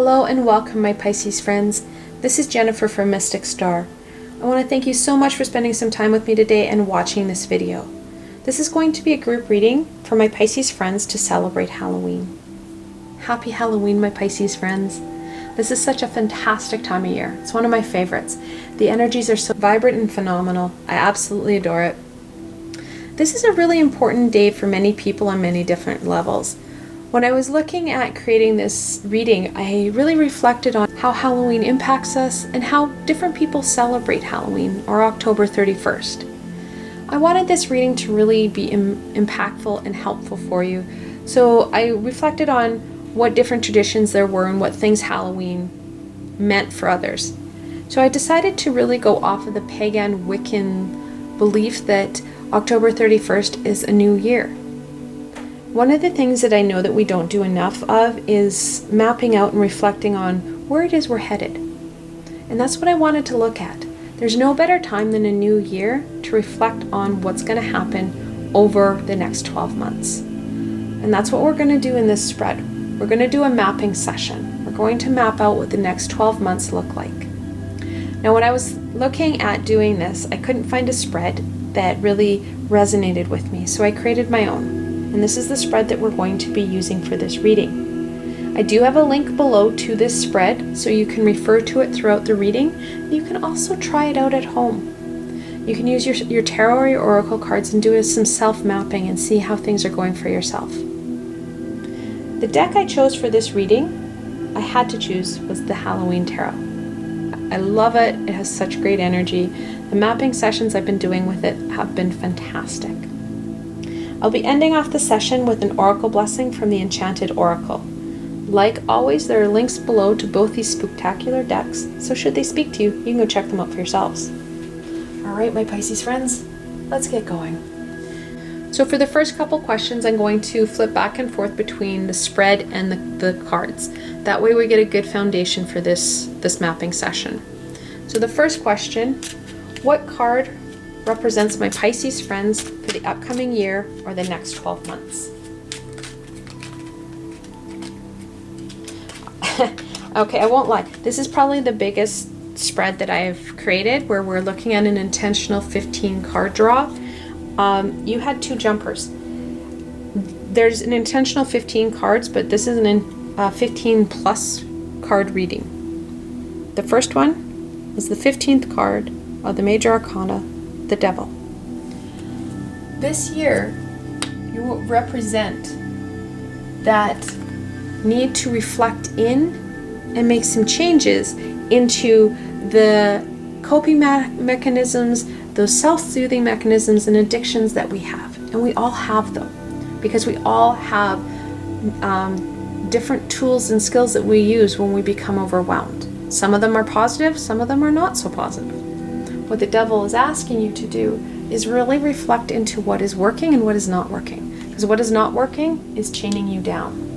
Hello and welcome, my Pisces friends. This is Jennifer from Mystic Star. I want to thank you so much for spending some time with me today and watching this video. This is going to be a group reading for my Pisces friends to celebrate Halloween. Happy Halloween, my Pisces friends. This is such a fantastic time of year. It's one of my favorites. The energies are so vibrant and phenomenal. I absolutely adore it. This is a really important day for many people on many different levels. When I was looking at creating this reading, I really reflected on how Halloween impacts us and how different people celebrate Halloween or October 31st. I wanted this reading to really be impactful and helpful for you. So I reflected on what different traditions there were and what things Halloween meant for others. So I decided to really go off of the Pagan Wiccan belief that October 31st is a new year. One of the things that I know that we don't do enough of is mapping out and reflecting on where it is we're headed. And that's what I wanted to look at. There's no better time than a new year to reflect on what's going to happen over the next 12 months. And that's what we're going to do in this spread. We're going to do a mapping session. We're going to map out what the next 12 months look like. Now, when I was looking at doing this, I couldn't find a spread that really resonated with me, so I created my own. And this is the spread that we're going to be using for this reading. I do have a link below to this spread, so you can refer to it throughout the reading. You can also try it out at home. You can use your tarot or your oracle cards and do some self-mapping and see how things are going for yourself. The deck I chose for this reading, I had to choose, was the Halloween Tarot. I love it. It has such great energy. The mapping sessions I've been doing with it have been fantastic. I'll be ending off the session with an oracle blessing from the Enchanted Oracle. Like always, there are links below to both these spooktacular decks, so should they speak to you, you can go check them out for yourselves. Alright, my Pisces friends, let's get going. So for the first couple questions, I'm going to flip back and forth between the spread and the cards. That way we get a good foundation for this mapping session. So the first question, what card represents my Pisces friends for the upcoming year or the next 12 months? Okay, I won't lie. This is probably the biggest spread that I've created, where we're looking at an intentional 15 card draw. You had two jumpers. There's an intentional 15 cards, but this is an 15 plus card reading. The first one is the 15th card of the Major Arcana, the Devil. This year, you will represent that need to reflect in and make some changes into the coping mechanisms, those self-soothing mechanisms and addictions that we have. And we all have them because we all have different tools and skills that we use when we become overwhelmed. Some of them are positive, some of them are not so positive. What the devil is asking you to do is really reflect into what is working and what is not working. Because what is not working is chaining you down.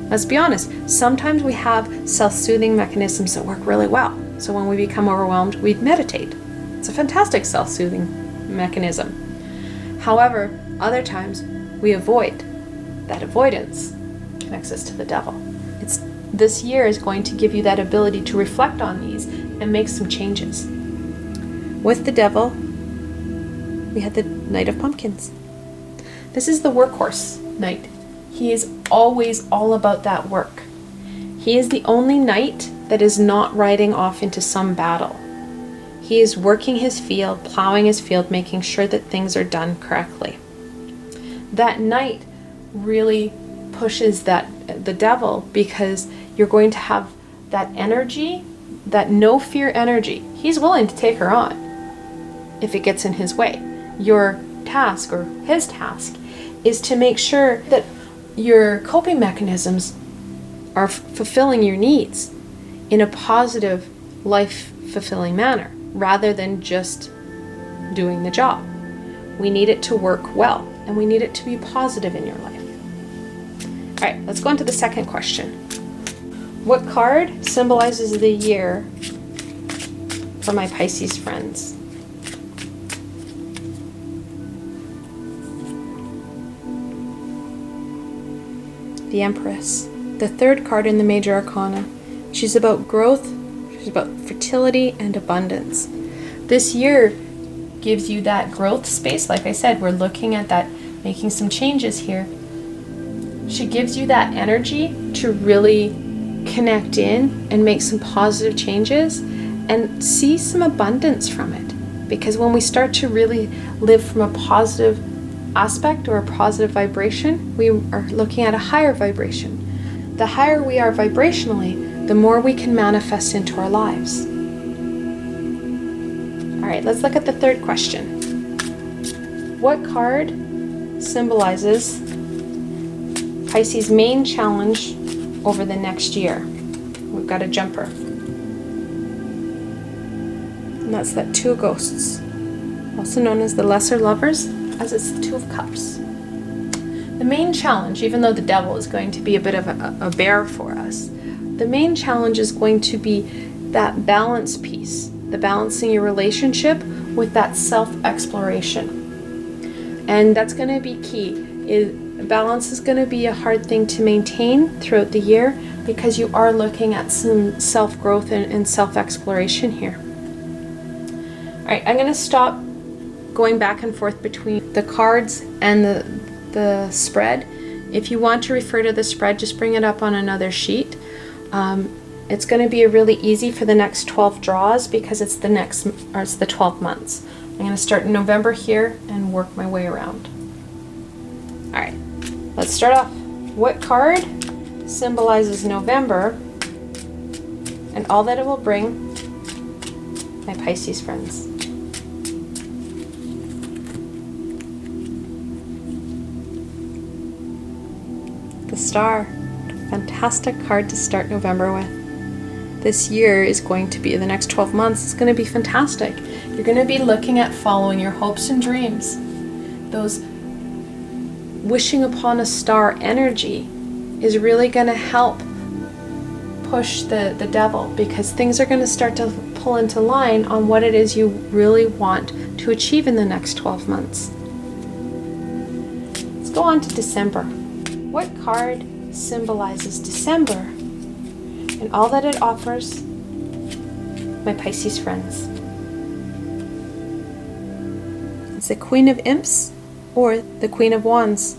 Let's be honest, sometimes we have self-soothing mechanisms that work really well. So when we become overwhelmed, we meditate. It's a fantastic self-soothing mechanism. However, other times we avoid. That avoidance connects us to the devil. This year is going to give you that ability to reflect on these and make some changes. With the devil, we had the Knight of Pumpkins. This is the workhorse knight. He is always all about that work. He is the only knight that is not riding off into some battle. He is working his field, plowing his field, making sure that things are done correctly. That knight really pushes the devil, because you're going to have that energy, that no fear energy. He's willing to take her on if it gets in his way. Your task, or his task, is to make sure that your coping mechanisms are fulfilling your needs in a positive, life-fulfilling manner, rather than just doing the job. We need it to work well, and we need it to be positive in your life. All right, let's go on to the second question. What card symbolizes the year for my Pisces friends? The Empress, the third card in the Major Arcana. She's about growth. She's about fertility and abundance. This year gives you that growth space. Like I said, we're looking at that, making some changes here. She gives you that energy to really connect in and make some positive changes and see some abundance from it. Because when we start to really live from a positive aspect or a positive vibration, we are looking at a higher vibration. The higher we are vibrationally, the more we can manifest into our lives. All right, let's look at the third question. What card symbolizes Pisces' main challenge over the next year? We've got a jumper. And that's that Two of Ghosts, also known as the Lesser Lovers, as it's the Two of Cups. The main challenge, even though the Devil is going to be a bit of a bear for us, the main challenge is going to be that balance piece, the balancing your relationship with that self-exploration. And that's going to be key. Balance is going to be a hard thing to maintain throughout the year because you are looking at some self-growth and self-exploration here. All right, I'm going to stop going back and forth between the cards and the spread. If you want to refer to the spread, just bring it up on another sheet. It's going to be really easy for the next 12 draws because it's the 12 months. I'm going to start in November here and work my way around. All right, let's start off. What card symbolizes November and all that it will bring, my Pisces friends? The Star. Fantastic card to start November with. This year is going to be, the next 12 months, it's going to be fantastic. You're going to be looking at following your hopes and dreams. Those wishing upon a star energy is really going to help push the devil, because things are going to start to pull into line on what it is you really want to achieve in the next 12 months. Let's go on to December. What card symbolizes December and all that it offers, my Pisces friends? It's the Queen of Imps or the Queen of Wands.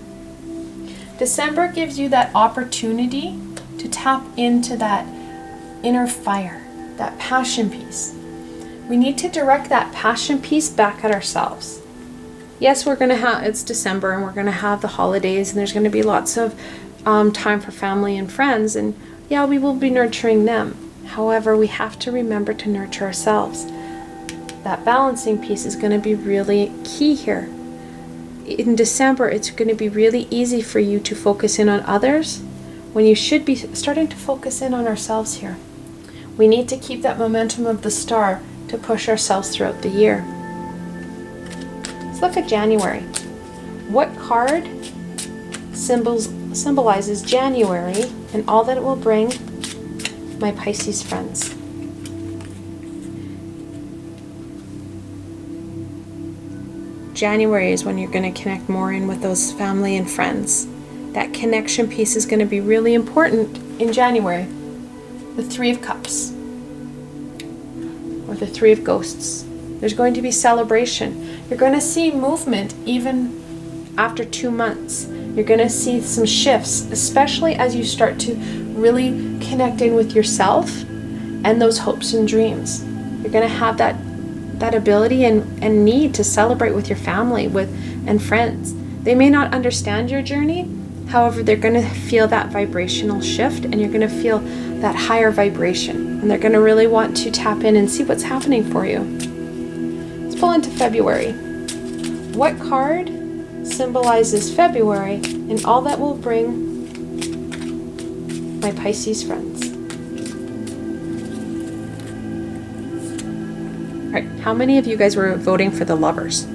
December gives you that opportunity to tap into that inner fire, that passion piece. We need to direct that passion piece back at ourselves. Yes, it's December and we're going to have the holidays and there's going to be lots of time for family and friends, and yeah, we will be nurturing them. However, we have to remember to nurture ourselves. That balancing piece is going to be really key here. In December, it's going to be really easy for you to focus in on others when you should be starting to focus in on ourselves here. We need to keep that momentum of the star to push ourselves throughout the year. Let's look at January. What card symbolizes January and all that it will bring, my Pisces friends? January is when you're going to connect more in with those family and friends. That connection piece is going to be really important in January. The Three of Cups or the Three of Ghosts. There's going to be celebration. You're going to see movement even after 2 months. You're going to see some shifts, especially as you start to really connect in with yourself and those hopes and dreams. You're going to have that ability and need to celebrate with your family and friends. They may not understand your journey, however, they're going to feel that vibrational shift and you're going to feel that higher vibration. And they're going to really want to tap in and see what's happening for you. Let's pull into February. What card symbolizes February and all that will bring, my Pisces friends? All right, how many of you guys were voting for the Lovers?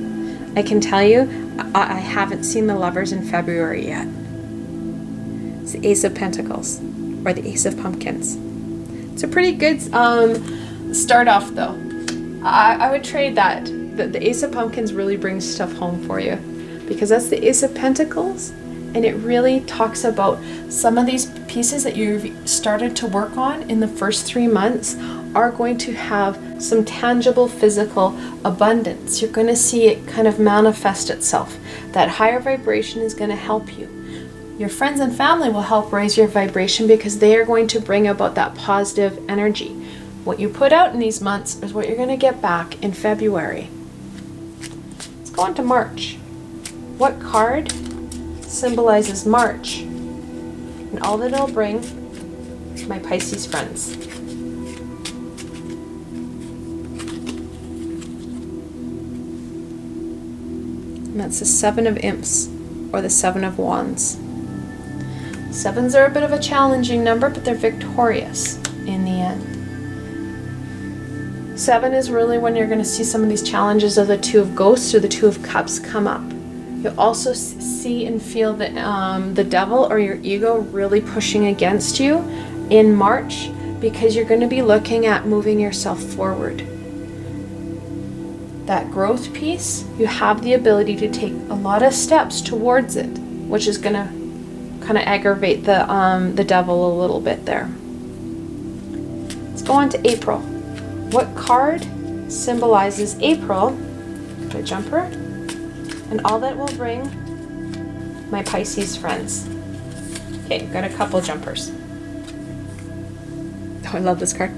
I can tell you, I haven't seen the Lovers in February yet. It's the Ace of Pentacles or the Ace of Pumpkins. It's a pretty good start off though. I would trade that. The Ace of Pumpkins really brings stuff home for you, because that's the Ace of Pentacles and it really talks about some of these pieces that you've started to work on in the first 3 months are going to have some tangible physical abundance. You're going to see it kind of manifest itself. That higher vibration is going to help you. Your friends and family will help raise your vibration because they are going to bring about that positive energy. What you put out in these months is what you're going to get back in February. Let's go on to March. What card symbolizes March and all that it'll bring my Pisces friends? And that's the Seven of Imps, or the Seven of Wands. Sevens are a bit of a challenging number, but they're victorious in the end. 7 is really when you're going to see some of these challenges of the Two of Ghosts or the Two of Cups come up. You'll also see and feel the devil or your ego really pushing against you in March, because you're going to be looking at moving yourself forward. That growth piece, you have the ability to take a lot of steps towards it, which is going to kind of aggravate the devil a little bit there. Let's go on to April. What card symbolizes April? The jumper, and all that will bring my Pisces friends. Okay, got a couple jumpers. Oh, I love this card.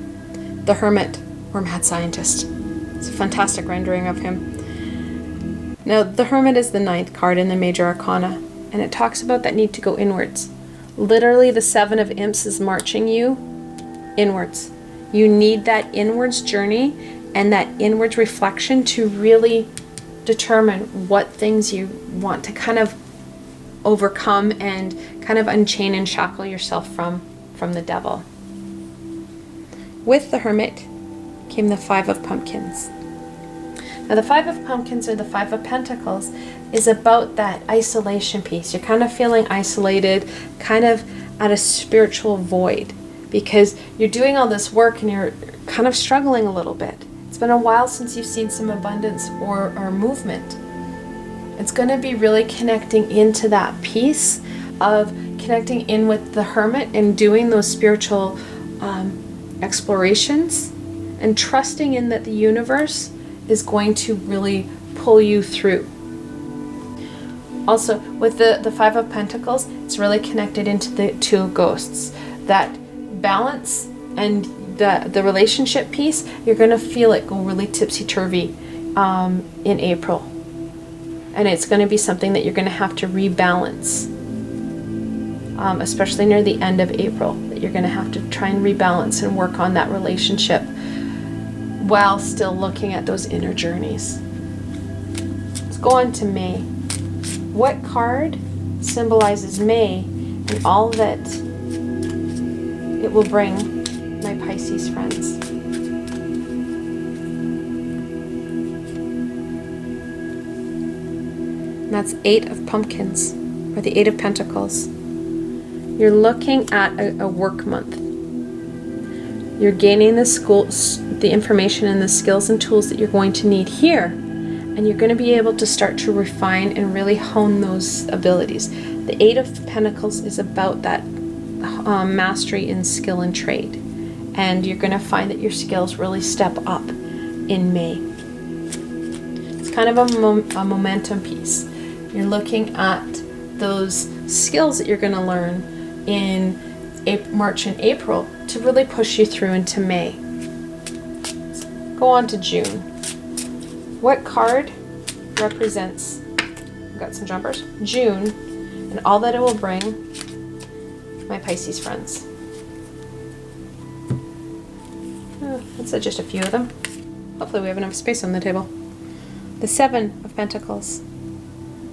The Hermit, or Mad Scientist. It's a fantastic rendering of him. Now, the Hermit is the 9th card in the Major Arcana, and it talks about that need to go inwards. Literally, the 7 of Imps is marching you inwards. You need that inwards journey and that inwards reflection to really determine what things you want to kind of overcome and kind of unchain and shackle yourself from the devil. With the Hermit came the 5 of Pumpkins. Now, the 5 of Pumpkins, or the 5 of Pentacles, is about that isolation piece. You're kind of feeling isolated, kind of at a spiritual void, because you're doing all this work and you're kind of struggling a little bit. It's been a while since you've seen some abundance or movement. It's going to be really connecting into that piece of connecting in with the Hermit and doing those spiritual explorations and trusting in that the universe is going to really pull you through. Also, with the 5 of Pentacles, it's really connected into the 2 of Ghosts. That balance and the relationship piece, you're going to feel it go really tipsy-turvy in April. And it's going to be something that you're going to have to rebalance, especially near the end of April, that you're going to have to try and rebalance and work on that relationship while still looking at those inner journeys. Let's go on to May. What card symbolizes May and all that it will bring my Pisces friends? And that's 8 of Pumpkins, or the 8 of Pentacles. You're looking at a work month. You're gaining the information and the skills and tools that you're going to need here, and you're going to be able to start to refine and really hone those abilities. The 8 of Pentacles is about that mastery in skill and trade, and you're going to find that your skills really step up in May. It's kind of a momentum piece. You're looking at those skills that you're going to learn in March and April to really push you through into May. Let's go on to June. What card represents, we've got some jumpers, June, and all that it will bring my Pisces friends? That's just a few of them. Hopefully we have enough space on the table. The 7 of Pentacles,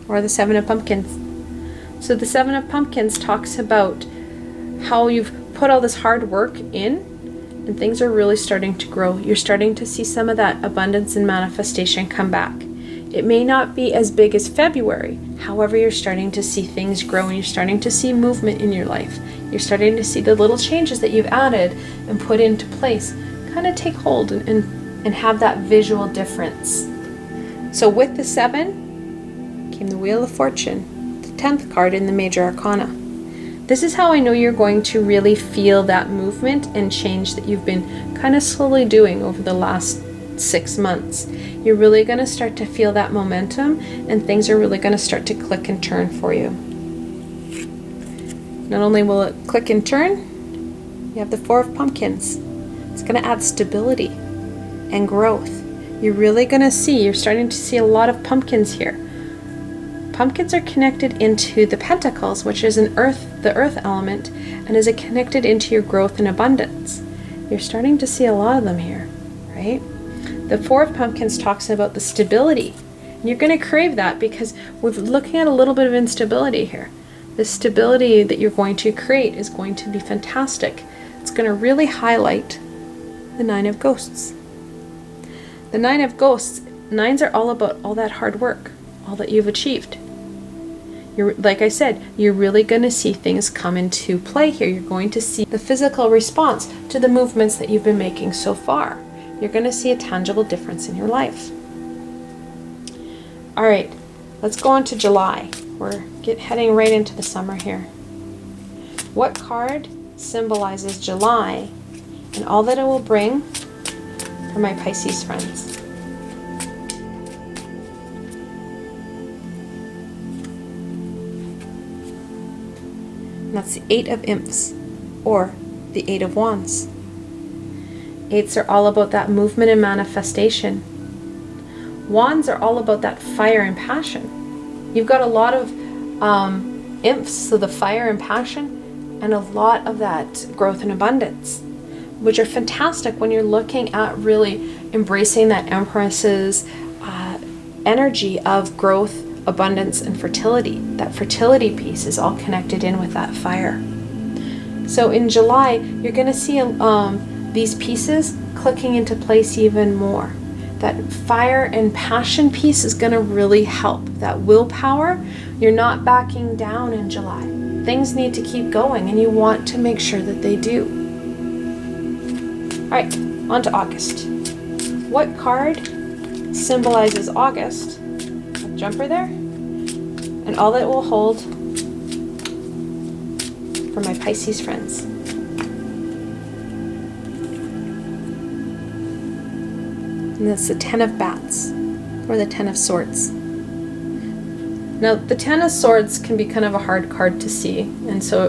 or the 7 of Pumpkins. So the 7 of Pumpkins talks about how you've put all this hard work in and things are really starting to grow. You're starting to see some of that abundance and manifestation come back. It may not be as big as February. However, you're starting to see things grow and you're starting to see movement in your life. You're starting to see the little changes that you've added and put into place kind of take hold and have that visual difference. So with the 7 came the Wheel of Fortune, the 10th card in the Major Arcana. This is how I know you're going to really feel that movement and change that you've been kind of slowly doing over the last 6 months. You're really going to start to feel that momentum, and things are really going to start to click and turn for you. Not only will it click and turn, you have the Four of Pumpkins. It's going to add stability and growth. You're really going to see, you're starting to see a lot of pumpkins here. Pumpkins are connected into the Pentacles, which is the earth element, and is connected into your growth and abundance. You're starting to see a lot of them here, right? The Four of Pumpkins talks about the stability. And you're going to crave that because we're looking at a little bit of instability here. The stability that you're going to create is going to be fantastic. It's going to really highlight the Nine of Ghosts. The Nine of Ghosts, nines are all about all that hard work, all that you've achieved. Like I said, you're really going to see things come into play here. You're going to see the physical response to the movements that you've been making so far. You're going to see a tangible difference in your life. All right, let's go on to July. We're heading right into the summer here. What card symbolizes July and all that it will bring for my Pisces friends? And that's the Eight of Imps, or the Eight of Wands. Eights are all about that movement and manifestation. Wands are all about that fire and passion. You've got a lot of imps, so the fire and passion, and a lot of that growth and abundance, which are fantastic when you're looking at really embracing that Empress's energy of growth, abundance, and fertility. That fertility piece is all connected in with that fire. So in July, you're going to see these pieces clicking into place even more. That fire and passion piece is going to really help. That willpower, you're not backing down in July. Things need to keep going, and you want to make sure that they do. All right, on to August. What card symbolizes August? A jumper there. And all that it will hold for my Pisces friends. And that's the Ten of Bats, or the Ten of Swords. Now, the Ten of Swords can be kind of a hard card to see, and so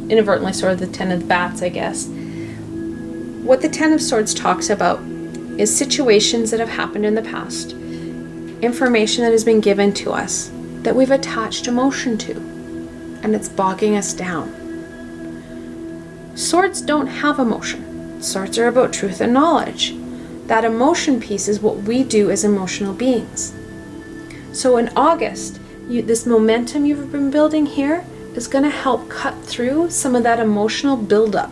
inadvertently sort of the Ten of Bats, I guess. What the Ten of Swords talks about is situations that have happened in the past, information that has been given to us that we've attached emotion to, and it's bogging us down. Swords don't have emotion. Swords are about truth and knowledge. That emotion piece is what we do as emotional beings. So in August, this momentum you've been building here is going to help cut through some of that emotional buildup.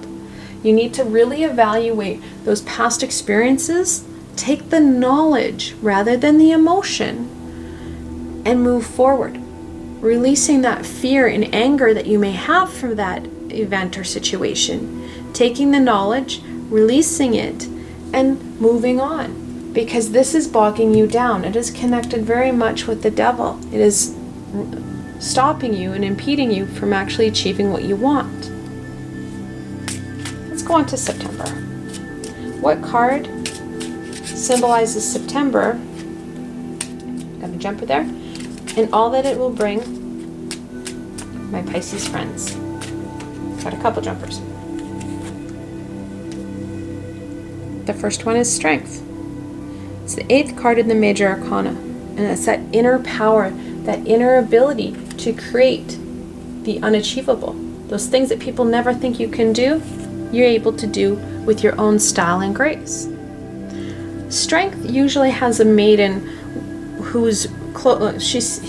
You need to really evaluate those past experiences, take the knowledge rather than the emotion, and move forward, releasing that fear and anger that you may have from that event or situation, taking the knowledge, releasing it, and moving on, because this is bogging you down. It is connected very much with the devil. It is stopping you and impeding you from actually achieving what you want. Let's go on to September. What card symbolizes September? Got a jumper there. And all that it will bring my Pisces friends. Got a couple jumpers. The first one is Strength. It's the 8th card in the Major Arcana, and it's that inner power, that inner ability to create the unachievable. Those things that people never think you can do, you're able to do with your own style and grace. Strength usually has a maiden who's she's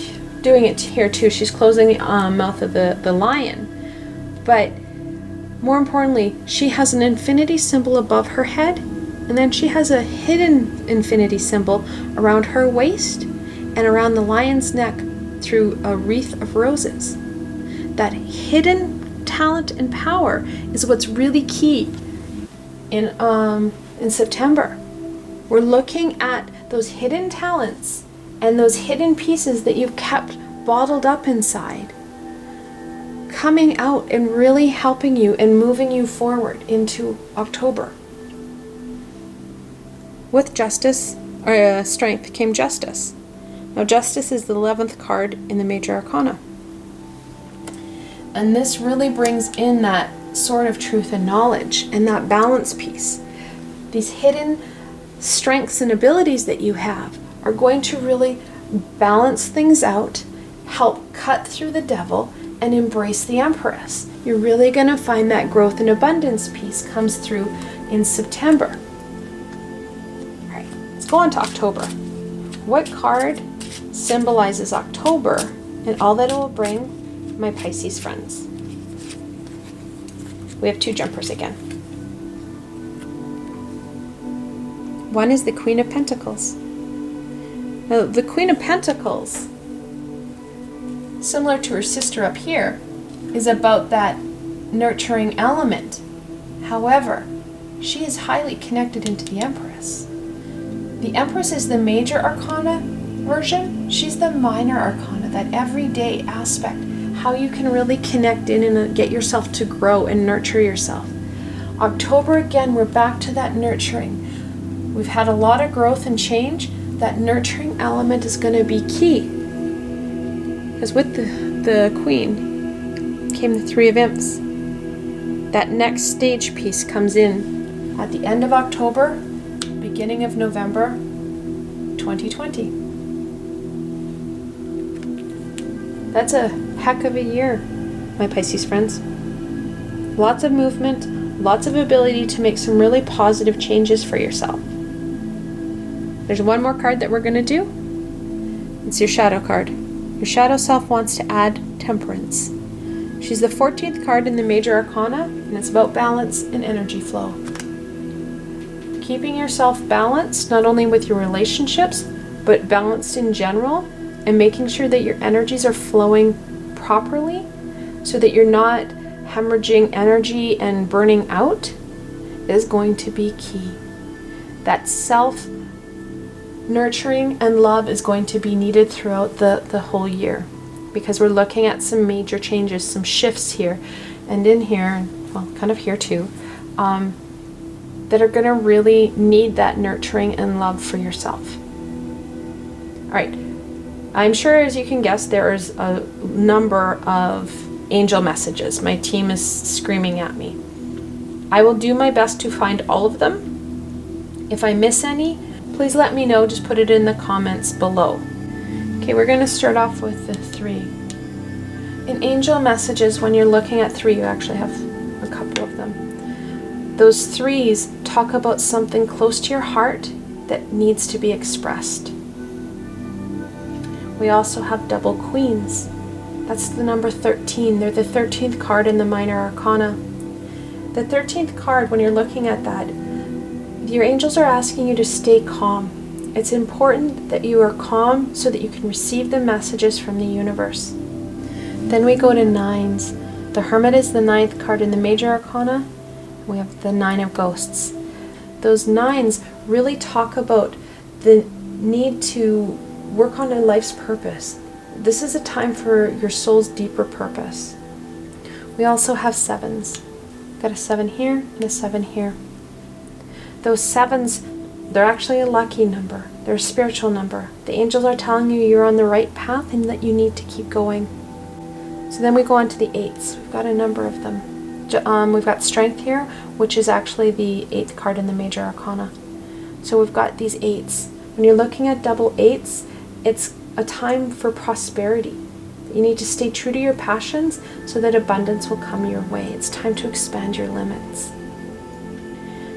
doing it here too. She's closing the mouth of the lion, but more importantly, she has an infinity symbol above her head, and then she has a hidden infinity symbol around her waist and around the lion's neck through a wreath of roses. That hidden talent and power is what's really key in September. We're looking at those hidden talents and those hidden pieces that you've kept bottled up inside coming out and really helping you and moving you forward into October. With justice, or strength, came justice. Now justice is the 11th card in the major arcana. And this really brings in that sword of truth and knowledge and that balance piece. These hidden strengths and abilities that you have are going to really balance things out, help cut through the devil, and embrace the Empress. You're really going to find that growth and abundance piece comes through in September. All right, let's go on to October. What card symbolizes October and all that it will bring my Pisces friends? We have 2 jumpers again. One is the Queen of Pentacles. Now, the Queen of Pentacles, similar to her sister up here, is about that nurturing element. However, she is highly connected into the Empress. The Empress is the major arcana version. She's the minor arcana, that everyday aspect, how you can really connect in and get yourself to grow and nurture yourself. October, again, we're back to that nurturing. We've had a lot of growth and change. That nurturing element is going to be key. Because with the Queen came the 3 of Imps. That next stage piece comes in at the end of October, beginning of November 2020. That's a heck of a year, my Pisces friends. Lots of movement, lots of ability to make some really positive changes for yourself. There's one more card that we're going to do. It's your shadow card. Your shadow self wants to add temperance. She's the 14th card in the major arcana, and it's about balance and energy flow. Keeping yourself balanced, not only with your relationships, but balanced in general, and making sure that your energies are flowing properly so that you're not hemorrhaging energy and burning out is going to be key. That self nurturing and love is going to be needed throughout the whole year, because we're looking at some major changes, some shifts here and in here, well, kind of here too, that are going to really need that nurturing and love for yourself. All right, I'm sure, as you can guess, there is a number of angel messages. My team is screaming at me. I will do my best to find all of them. If I miss any, please let me know. Just put it in the comments below. Okay, we're going to start off with the 3. In angel messages, when you're looking at 3, you actually have a couple of them. Those 3s talk about something close to your heart that needs to be expressed. We also have double queens. That's the number 13. They're the 13th card in the minor arcana. The 13th card, when you're looking at that, your angels are asking you to stay calm. It's important that you are calm so that you can receive the messages from the universe. Then we go to 9s. The Hermit is the 9th card in the major arcana. We have the 9 of Ghosts. Those 9s really talk about the need to work on a life's purpose. This is a time for your soul's deeper purpose. We also have 7s. Got a 7 here and a 7 here. Those 7s, they're actually a lucky number. They're a spiritual number. The angels are telling you you're on the right path and that you need to keep going. So then we go on to the 8s. We've got a number of them. We've got Strength here, which is actually the 8th card in the major arcana. So we've got these 8s. When you're looking at double 8s, it's a time for prosperity. You need to stay true to your passions so that abundance will come your way. It's time to expand your limits.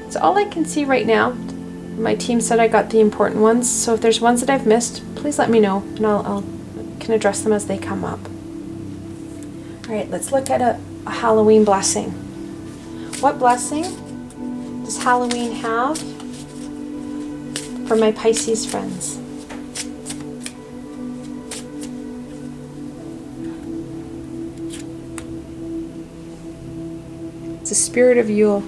It's all I can see right now. My team said I got the important ones, so if there's ones that I've missed, please let me know, and I'll can address them as they come up. All right, let's look at a Halloween blessing. What blessing does Halloween have for my Pisces friends? It's the spirit of Yule.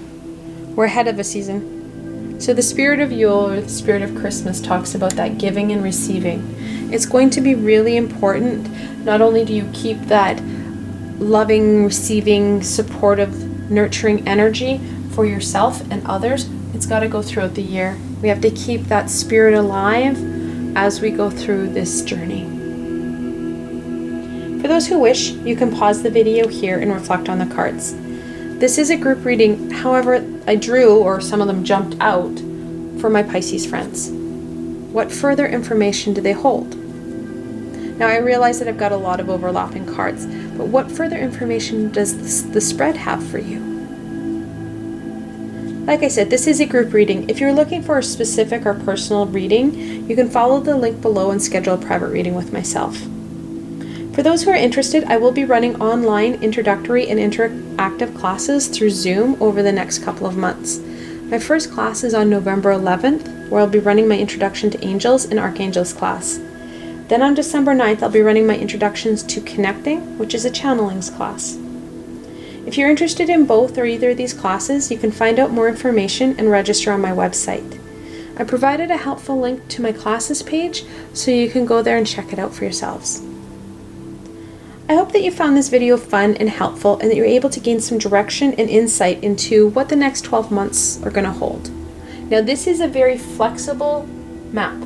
We're ahead of a season. So the spirit of Yule, or the spirit of Christmas, talks about that giving and receiving. It's going to be really important. Not only do you keep that loving, receiving, supportive, nurturing energy for yourself and others, it's got to go throughout the year. We have to keep that spirit alive as we go through this journey. For those who wish, you can pause the video here and reflect on the cards. This is a group reading, however, I drew, or some of them jumped out, for my Pisces friends. What further information do they hold? Now I realize that I've got a lot of overlapping cards, but what further information does the spread have for you? Like I said, this is a group reading. If you're looking for a specific or personal reading, you can follow the link below and schedule a private reading with myself. For those who are interested, I will be running online introductory and interactive classes through Zoom over the next couple of months. My first class is on November 11th, where I'll be running my Introduction to Angels and Archangels class. Then on December 9th, I'll be running my Introductions to Connecting, which is a Channelings class. If you're interested in both or either of these classes, you can find out more information and register on my website. I provided a helpful link to my classes page, so you can go there and check it out for yourselves. I hope that you found this video fun and helpful, and that you're able to gain some direction and insight into what the next 12 months are going to hold. Now, this is a very flexible map.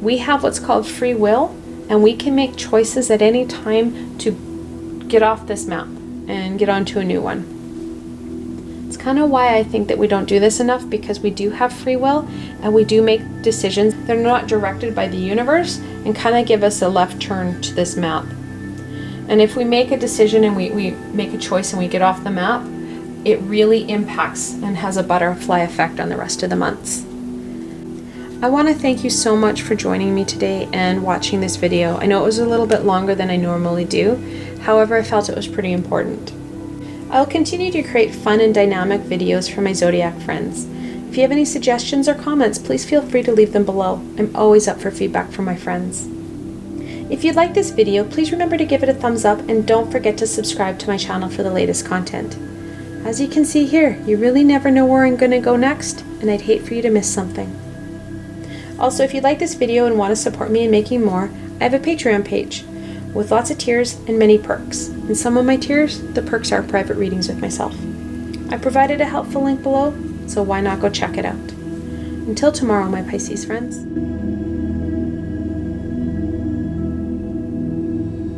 We have what's called free will, and we can make choices at any time to get off this map and get onto a new one. It's kind of why I think that we don't do this enough, because we do have free will and we do make decisions that are not directed by the universe and kind of give us a left turn to this map. And if we make a decision and we make a choice and we get off the map, it really impacts and has a butterfly effect on the rest of the months. I want to thank you so much for joining me today and watching this video. I know it was a little bit longer than I normally do. However, I felt it was pretty important. I'll continue to create fun and dynamic videos for my zodiac friends. If you have any suggestions or comments, please feel free to leave them below. I'm always up for feedback from my friends. If you like this video, please remember to give it a thumbs up, and don't forget to subscribe to my channel for the latest content. As you can see here, you really never know where I'm going to go next, and I'd hate for you to miss something. Also, if you like this video and want to support me in making more, I have a Patreon page with lots of tiers and many perks. In some of my tiers, the perks are private readings with myself. I provided a helpful link below, so why not go check it out. Until tomorrow, my Pisces friends.